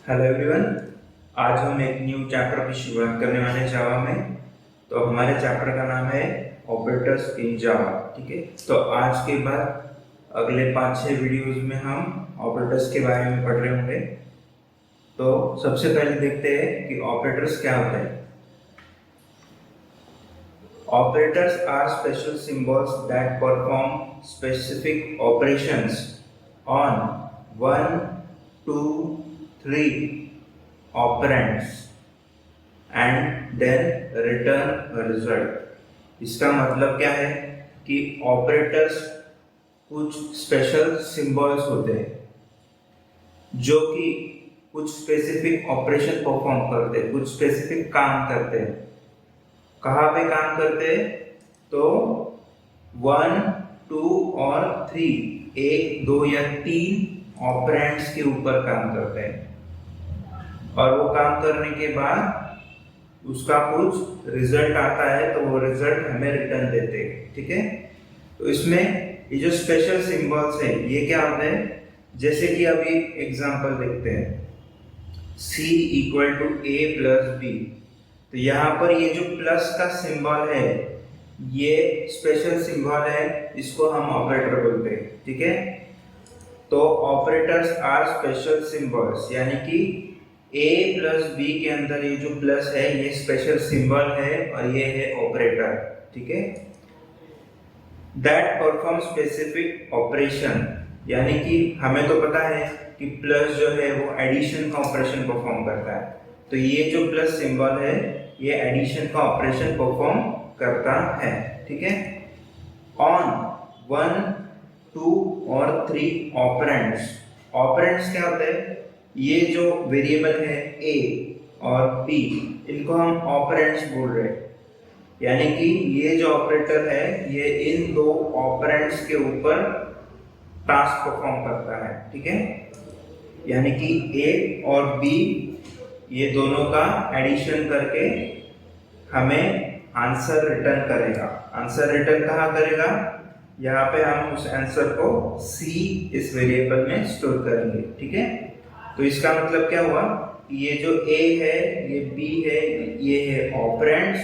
Hello everyone. आज हम एक न्यू चैप्टर की शुरुआत करने वाले हैं जावा में। तो हमारे चैप्टर का नाम है ऑपरेटर्स इन जावा। ठीक है, तो आज के बाद अगले 5-6 वीडियोस में हम ऑपरेटर्स के बारे में पढ़ रहे होंगे। तो सबसे पहले देखते हैं कि ऑपरेटर्स क्या होता है। Operators are special symbols that perform specific operations on 1, 2, 3 operands and then return a result। इसका मतलब क्या है कि ऑपरेटर्स कुछ स्पेशल सिंबल्स होते हैं जो कि कुछ स्पेसिफिक ऑपरेशन परफॉर्म करते हैं, कुछ स्पेसिफिक काम करते हैं। कहाँ पे काम करते हैं? तो 1, 2 और 3, 1, 2 या 3 ऑपरेंड्स के ऊपर काम करते हैं और वो काम करने के बाद उसका कुछ रिजल्ट आता है, तो वो रिजल्ट हमें रिटर्न देते हैं। ठीक है, तो इसमें ये जो स्पेशल सिंबल्स है ये क्या होते हैं, जैसे कि अभी एग्जांपल देखते हैं, C equal to A plus B। तो यहाँ पर ये जो प्लस का सिंबल है ये स्पेशल सिंबल है, इसको हम ऑपरेटर बोलते हैं। ठीक है, तो ऑपरेटर्स आर स्पेशल सिंबल्स, यानी कि A प्लस B के अंदर ये जो प्लस है ये स्पेशल सिंबल है और ये है ऑपरेटर। ठीक है, दैट परफॉर्म स्पेसिफिक ऑपरेशन, यानी कि हमें तो पता है कि प्लस जो है वो एडिशन का ऑपरेशन परफॉर्म करता है, तो ये जो प्लस सिंबल है ये एडिशन का ऑपरेशन परफॉर्म करता है। ठीक है, ऑन 1, 2 और 3 ऑपरेंड्स। ऑपरेंड्स क्या होते हैं? ये जो वेरिएबल है A और B, इनको हम ऑपरेंड्स बोल रहे हैं, यानी कि ये जो ऑपरेटर है ये इन दो ऑपरेंड्स के ऊपर टास्क परफॉर्म करता है। ठीक है, यानी कि A और B ये दोनों का एडिशन करके हमें आंसर रिटर्न करेगा। आंसर रिटर्न कहाँ करेगा? यहाँ पे हम उस आंसर को C इस वेरिएबल में स्टोर करेंगे। ठीक है, तो इसका मतलब क्या हुआ, ये जो A है, ये B है, ये है ऑपरेंड्स,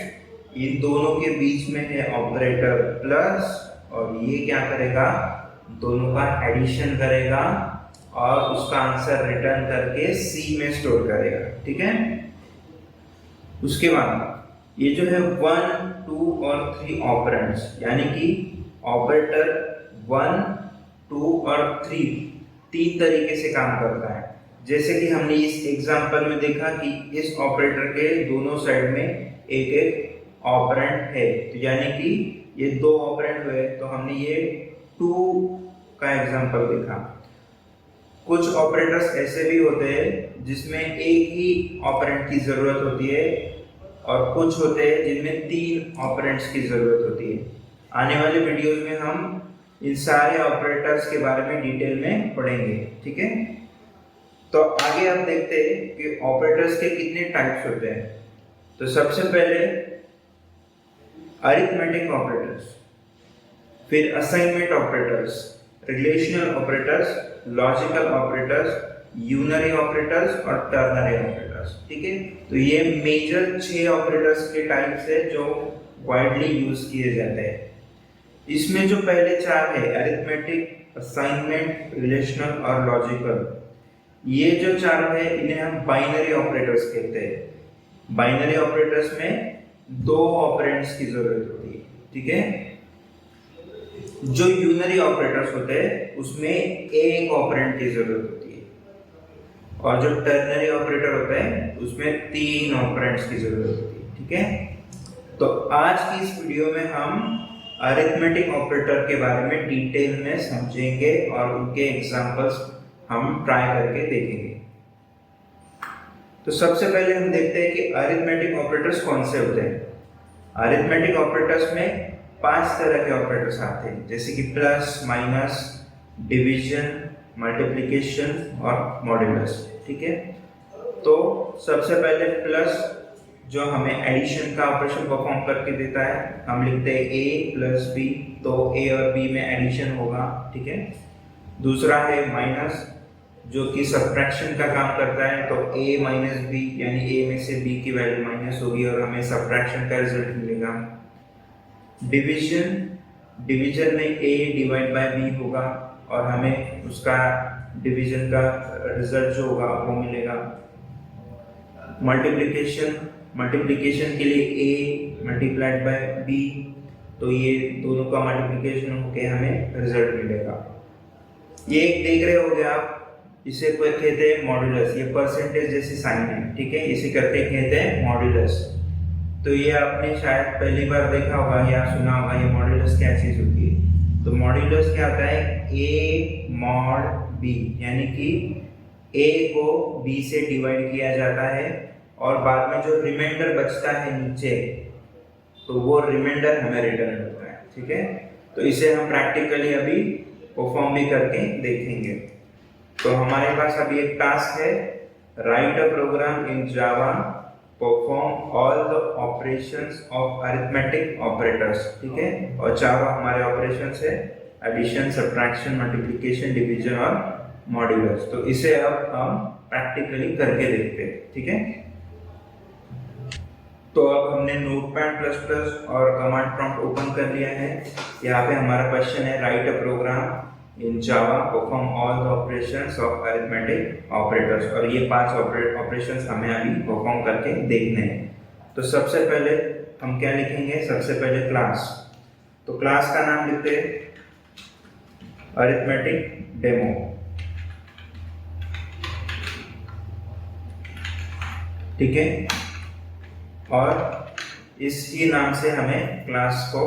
इन दोनों के बीच में है ऑपरेटर प्लस, और ये क्या करेगा, दोनों का एडिशन करेगा और उसका आंसर रिटर्न करके C में स्टोर करेगा। ठीक है, उसके बाद ये जो है 1, 2 और 3 ऑपरेंड्स, यानी कि ऑपरेटर 1, 2 और 3 तरीके से काम करता है। जैसे कि हमने इस एग्जांपल में देखा कि इस ऑपरेटर के दोनों साइड में एक एक ऑपरेंड है, तो यानी कि ये 2 ऑपरेंड हुए, तो हमने ये 2 का एग्जांपल देखा। कुछ ऑपरेटर्स ऐसे भी होते हैं जिसमें एक ही ऑपरेंड की जरूरत होती है और कुछ होते हैं जिनमें 3 ऑपरेंड्स की जरूरत होती है। आने वाले वीडियोस में हम इन सारे ऑपरेटर्स के बारे में डिटेल में पढ़ेंगे। ठीक है, तो आगे हम देखते हैं कि ऑपरेटर्स के कितने टाइप्स होते हैं। तो सबसे पहले अरिथमेटिक ऑपरेटर्स, फिर assignment operators, relational operators, logical operators, unary operators और टर्नरी ऑपरेटर्स। ठीक है, तो ये मेजर 6 ऑपरेटर्स के टाइप्स है जो वाइडली यूज किए जाते हैं। इसमें जो पहले 4 है, अरिथमेटिक, असाइनमेंट, रिलेशनल और लॉजिकल, ये जो 4 है इन्हें हम बाइनरी ऑपरेटर्स कहते हैं। बाइनरी ऑपरेटर्स में 2 ऑपरेंड्स की जरूरत होती है। ठीक है, जो यूनरी ऑपरेटर्स होते हैं उसमें एक ऑपरेंड की जरूरत होती है, और जो टर्नरी ऑपरेटर होते हैं उसमें 3 ऑपरेंड्स की जरूरत होती है। ठीक है, तो आज की इस वीडियो में हम अरिथमेटिक ऑपरेटर के बारे में डिटेल में समझेंगे और उनके एग्जांपल्स हम ट्राई करके देखेंगे। तो सबसे पहले हम देखते हैं कि अरिथमेटिक ऑपरेटर्स कौन से होते हैं। अरिथमेटिक ऑपरेटर्स में 5 तरह के ऑपरेटर्स आते हैं, जैसे कि प्लस, माइनस, डिवीजन, मल्टीप्लिकेशन और मॉड्यूलस। ठीक है, तो सबसे पहले प्लस जो हमें एडिशन का ऑपरेशन परफॉर्म करके देता है, हम लिखते हैं A प्लस B, तो A और B में एडिशन होगा। ठीक है, दूसरा है माइनस, जो कि सब्ट्रैक्शन का काम करता है, तो a माइनस बी यानी a में से b की वैल्यू माइनस होगी और हमें सब्ट्रैक्शन का रिजल्ट मिलेगा। डिवीजन, डिवीजन में a डिवाइड बाय b होगा और हमें उसका डिवीजन का रिजल्ट जो होगा वो मिलेगा। मल्टीप्लिकेशन, मल्टीप्लिकेशन के लिए a मल्टीप्लाइड बाय b, तो ये दोनों का मल्टीप्लिकेशन होके हमें रिजल्ट मिलेगा। ये एक देख रहे होगे आप, इसे कोई कहते हैं मॉड्यूलस, ये परसेंटेज जैसी साइन है, ठीक है, इसे करके कहते हैं मॉड्यूलस। तो ये आपने शायद पहली बार देखा होगा या सुना होगा, ये मॉड्यूलस क्या चीज होती है। तो मॉड्यूलस क्या होता है, a मॉड b, यानी कि a को b से डिवाइड किया जाता है और बाद में जो रिमाइंडर बचता है नीचे, तो वो रिमाइंडर हमें रिटर्न होता है, ठीक है। तो इसे हम प्रैक्टिकली अभी परफॉर्म भी करके देखेंगे। तो हमारे पास अभी एक टास्क है, write a program in Java perform all the operations of arithmetic operators, ठीक है। और जावा हमारे ऑपरेशंस है एडिशन, सब्ट्रैक्शन, मल्टीप्लिकेशन, डिवीजन और मॉड्यूलस। तो इसे अब हम प्रैक्टिकली करके देखते हैं, ठीक है। तो अब हमने नोटपैड प्लस प्लस और कमांड प्रॉम्प्ट ओपन कर लिया है। यहाँ पे हमारा क्वेश्चन है, write a program in Java perform all the operations of arithmetic operators, और ये 5 ऑपरेशंस हमें अभी परफॉर्म करके देखने हैं। तो सबसे पहले हम क्या लिखेंगे, सबसे पहले क्लास, तो क्लास का नाम लिखते हैं अरिथमेटिक डेमो, ठीक है। और इसी नाम से हमें क्लास को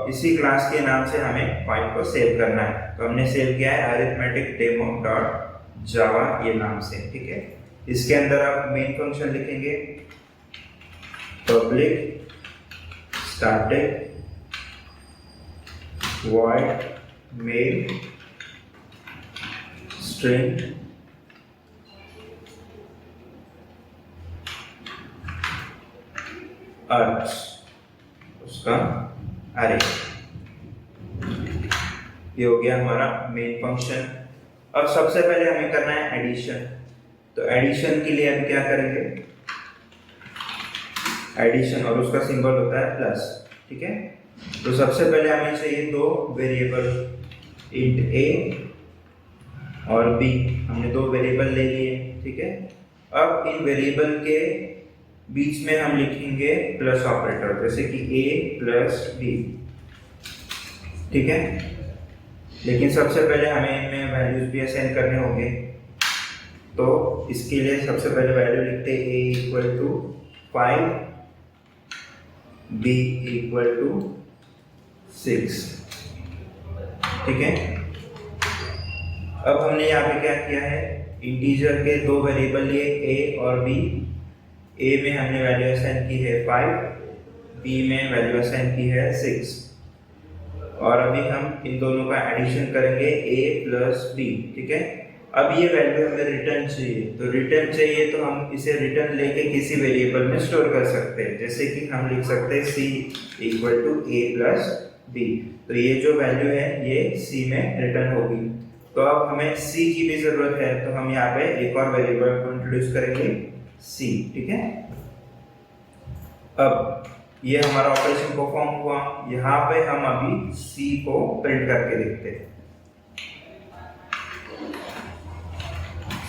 इसी क्लास के नाम से हमें फाइल को सेव करना है। तो हमने सेव किया है अरिथमेटिक डेमो डॉट जावा ये नाम से, ठीक है। इसके अंदर आप मेन फंक्शन लिखेंगे, public static void main string अर्थ, उसका अरे। ये हो गया हमारा मेन फंक्शन। अब सबसे पहले हमें करना है एडिशन। तो एडिशन के लिए हम क्या करेंगे, एडिशन और उसका सिंबल होता है प्लस, ठीक है। तो सबसे पहले हमें चाहिए 2 वेरिएबल, इंट a और b, हमने 2 वेरिएबल ले लिए, ठीक है। अब इन वेरिएबल के बीच में हम लिखेंगे प्लस ऑपरेटर, जैसे कि a प्लस b, ठीक है। लेकिन सबसे पहले हमें इनमें वैल्यूज भी असाइन करने होंगे। तो इसके लिए सबसे पहले वैल्यू लिखते हैं a equal to 5, b equal to 6, ठीक है। अब हमने यहाँ पे क्या किया है, इंटीजर के 2 वेरिएबल लिए a और b। a में हमने वैल्यू असाइन की है 5, b में वैल्यू असाइन की है 6, और अभी हम इन दोनों का एडिशन करेंगे a प्लस b, ठीक है। अब ये वैल्यू हमें रिटर्न चाहिए, तो रिटर्न चाहिए तो हम इसे रिटर्न लेके किसी वेरिएबल में स्टोर कर सकते हैं, जैसे कि हम लिख सकते हैं c equal to a plus b। तो ये जो वैल्यू है ये c में रिटर्न होगी। तो अब हमें c की भी जरूरत है, तो हम यहाँ पे एक और वेरिएबल को इंट्रोड्यूस करेंगे c, ठीक है। अब ये हमारा ऑपरेशन परफॉर्म हुआ। यहाँ पे हम अभी c को प्रिंट करके देखते हैं,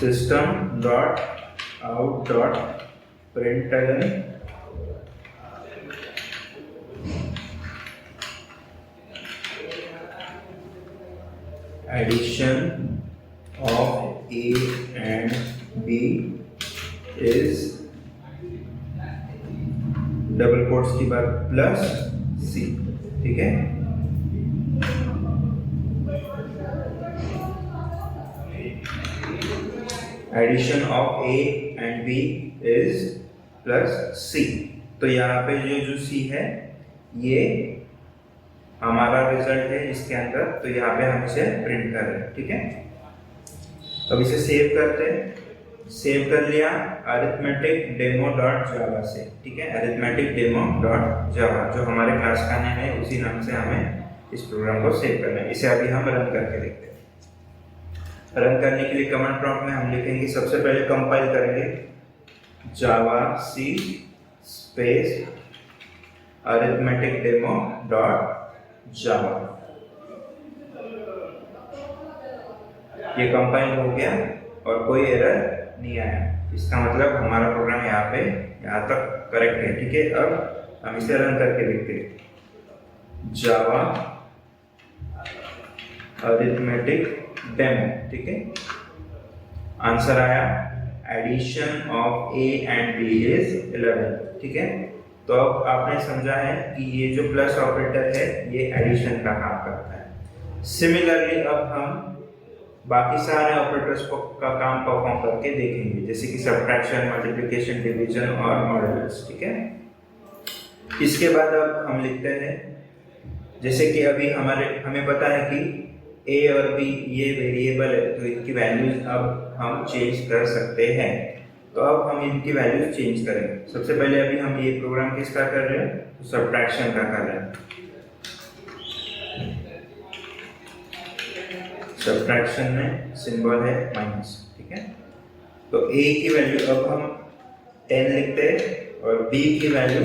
system dot out dot println addition of a and b is double quotes की बात प्लस c, ठीक है। Addition of a and b is plus c। तो यहाँ पे जो c है ये हमारा रिजल्ट है इसके अंदर, तो यहाँ पे हम इसे प्रिंट कर रहे हैं, ठीक है। अब इसे सेव करते हैं। सेव कर लिया अरिथमेटिक डेमो डॉट जावा से, ठीक है। अरिथमेटिक डेमो डॉट जावा जो हमारे क्लास का नाम है, उसी नाम से हमें इस प्रोग्राम को सेव करना है। इसे अभी हम रन करके देखते हैं। रन करने के लिए कमांड प्रॉम्प्ट में हम लिखेंगे, सबसे पहले कंपाइल करेंगे Java C space arithmetic demo dot Java. ये कंपाइल हो गया और कोई एरर नहीं आया, इसका मतलब हमारा प्रोग्राम यहाँ तक करेक्ट है। ठीक है, अब हम इसे रन करके देखते हैं, जावा अरिथमेटिक डेमो। ठीक है, आंसर आया addition of A and B is 11। ठीक है, तो अब आपने समझा है कि ये जो प्लस ऑपरेटर है ये एडिशन का काम करता है। सिमिलरली अब हम बाकी सारे ऑपरेटर्स का काम परफॉर्म करके देखेंगे, जैसे कि सब्ट्रैक्शन, मल्टीप्लिकेशन, डिवीजन और मॉड्यूलस। ठीक है, इसके बाद अब हम लिखते हैं, जैसे कि अभी हमें पता है कि ए और बी ये वेरिएबल है, तो इनकी वैल्यूज अब हम चेंज कर सकते हैं। तो अब हम इनकी वैल्यूज चेंज करेंगे। सबसे पहले अभी हम ये प्रोग्राम किसका कर रहे हैं, तो सब्ट्रैक्शन का कर रहे हैं। सब्ट्रैक्शन में सिंबल है माइनस। ठीक है, तो a की वैल्यू अब हम 10 लिखते हैं और b की वैल्यू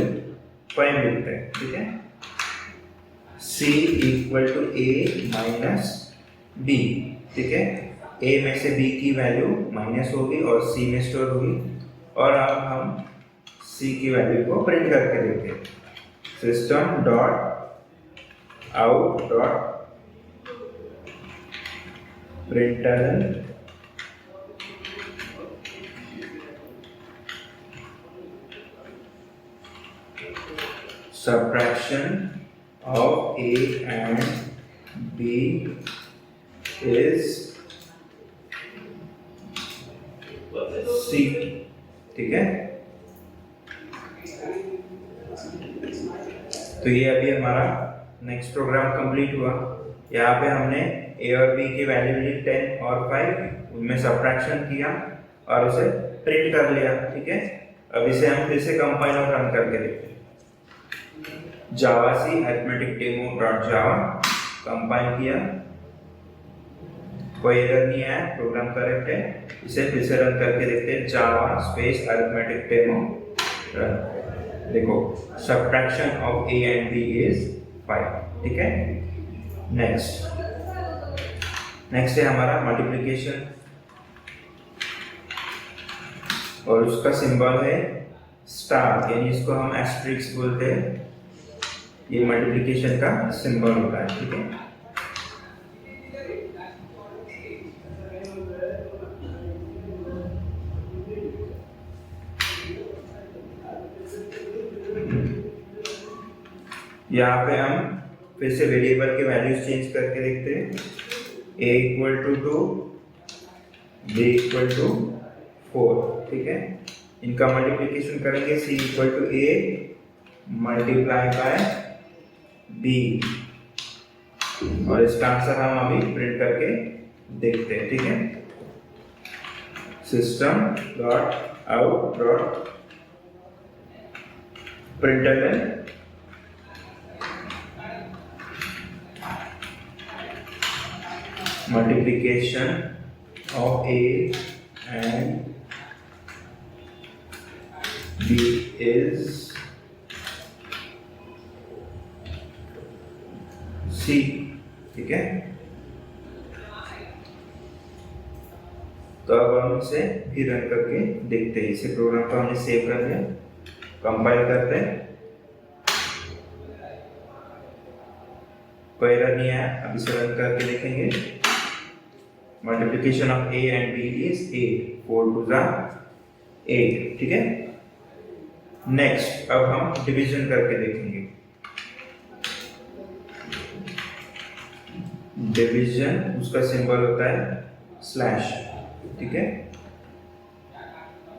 5 लिखते हैं। ठीक है, c equal to a minus b। ठीक है, a में से b की वैल्यू माइनस होगी और c में स्टोर होगी, और अब हम c की वैल्यू को प्रिंट करके देखते हैं, system dot out dot println subtraction of a and b is c। ठीक है, तो ये अभी हमारा नेक्स्ट प्रोग्राम कंप्लीट हुआ। यहाँ पे हमने ए और बी की वैल्यू ली 10 और 5, उनमें सब्ट्रैक्शन किया और उसे प्रिंट कर लिया। ठीक है, अब इसे हम फिर से कंपाइल और रन करके देखते हैं। Java C arithmetic demo dot Java compile किया, कोई एरर नहीं आया, प्रोग्राम करेक्ट है। इसे फिर से रन करके देखते हैं, Java space arithmetic demo run. देखो, subtraction of A and B is 5। ठीक है, नेक्स्ट है हमारा मल्टीप्लिकेशन, और उसका सिंबल है स्टार, यानी इसको हम एस्टेरिस्क बोलते हैं। ये मल्टीप्लिकेशन का सिंबल होता है। ठीक है, यहाँ पे हम फिर से वेरिएबल के वैल्यूज चेंज करके देखते हैं, a equal to 2, b equal to 4। ठीक है, इनका मल्टीप्लिकेशन करेंगे, c equal to a multiply by b, और इसका आंसर हम अभी प्रिंट करके देखते हैं। ठीक है, system dot out dot println multiplication of a and b is c। ठीक है, तो अब हम इसे फिर रन करके देखते हैं। इसे प्रोग्राम को हमने सेव कर लिया, कंपाइल करते हैं, कोई एरर नहीं आया। अब इसे रन करके देखेंगे, multiplication of a and b is 8, 4 2 8। ठीक है, नेक्स्ट अब हम डिवीजन करके देखेंगे। डिवीजन उसका सिंबल होता है स्लैश। ठीक है,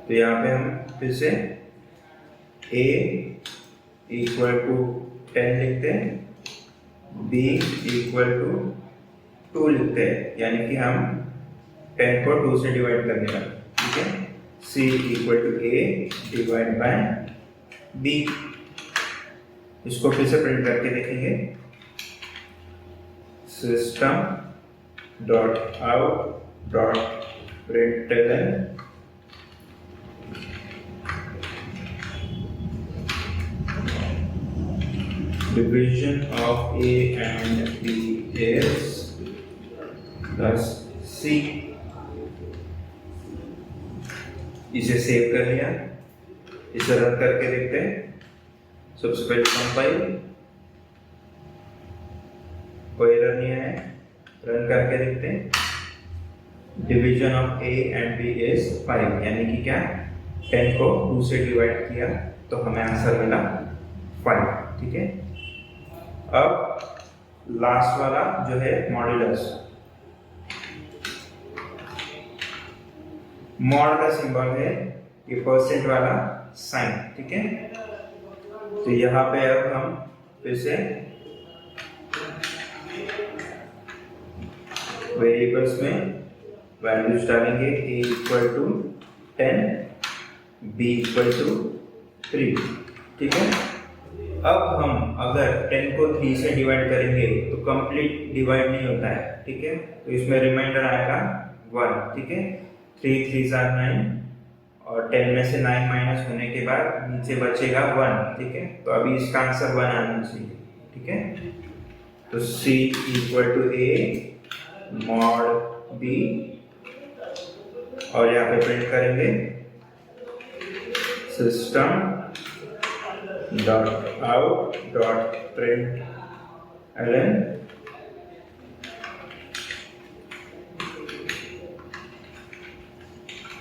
तो यहाँ पे हम फिर से a इक्वल टू 10 लिखते हैं, b इक्वल टू 2 लिखते हैं, यानी कि हम 10 को 2 से डिवाइड करने वाले। ठीक है, c equal to a divide by b। इसको फिर से प्रिंट करके देखेंगे, system dot out dot println division of A and B is plus C। इसे सेव कर लिया, इसे रन करके देखते हैं। सबसे पहले कंपाइल, कोई एरर नहीं है, रन करके देखते हैं। Division of A and B is 5, यानी कि क्या, 10 को 2 से डिवाइड किया तो हमें आंसर मिला 5। ठीक है, अब लास्ट वाला जो है मॉड्यूलस, मॉड का सिंबल है ये परसेंट वाला साइन। ठीक है, तो यहाँ पे अब हम फिर से वेरिएबल्स में वैल्यूज डालेंगे। A equal to 10, B equal to 3। ठीक है, अब हम अगर 10 को 3 से डिवाइड करेंगे तो कंप्लीट डिवाइड नहीं होता है। ठीक है, तो इसमें रिमाइंडर आएगा 1। ठीक है, 3 3 आर 9 और 10 में से 9 माइनस होने के बाद नीचे बचेगा 1। ठीक है, तो अभी इसका आंसर 1 आना चाहिए। ठीक है, तो C equal to A mod B, और यहाँ पे प्रिंट करेंगे system dot out dot println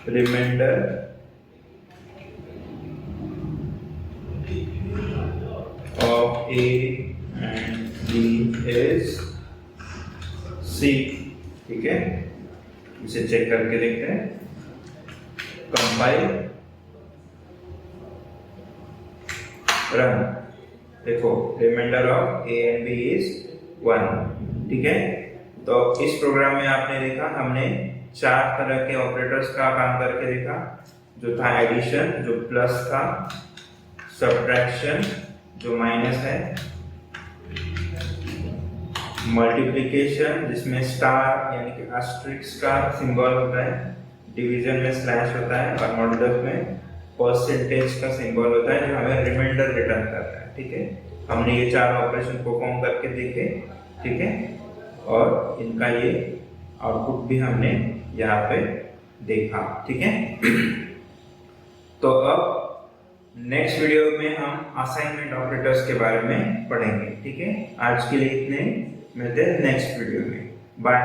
remainder of A and B is C। ठीक है, इसे चेक करके देखते हैं। कंपाइल, रन, देखो remainder of A and B is 1। ठीक है, तो इस प्रोग्राम में आपने देखा हमने 4 तरह के ऑपरेटर्स का काम करके देखा, जो था एडिशन जो प्लस था, सब्ट्रैक्शन जो माइनस है, मल्टीप्लिकेशन जिसमें स्टार यानी कि एस्टेरिस्क का सिंबल होता है, डिवीजन में स्लैश होता है, और मॉड्यूलस में परसेंटेज का सिंबल होता है जो हमें रिमाइंडर रिटर्न करता है। ठीक है, हमने ये 4 ऑपरेशन परफॉर्म करके देखे। ठीक है, और इनका ये आउटपुट भी हमने यहाँ पे देखा। ठीक है, तो अब नेक्स्ट वीडियो में हम असाइनमेंट ऑपरेटर्स के बारे में पढ़ेंगे। ठीक है, आज के लिए इतने, मिलते हैं नेक्स्ट वीडियो में, बाय।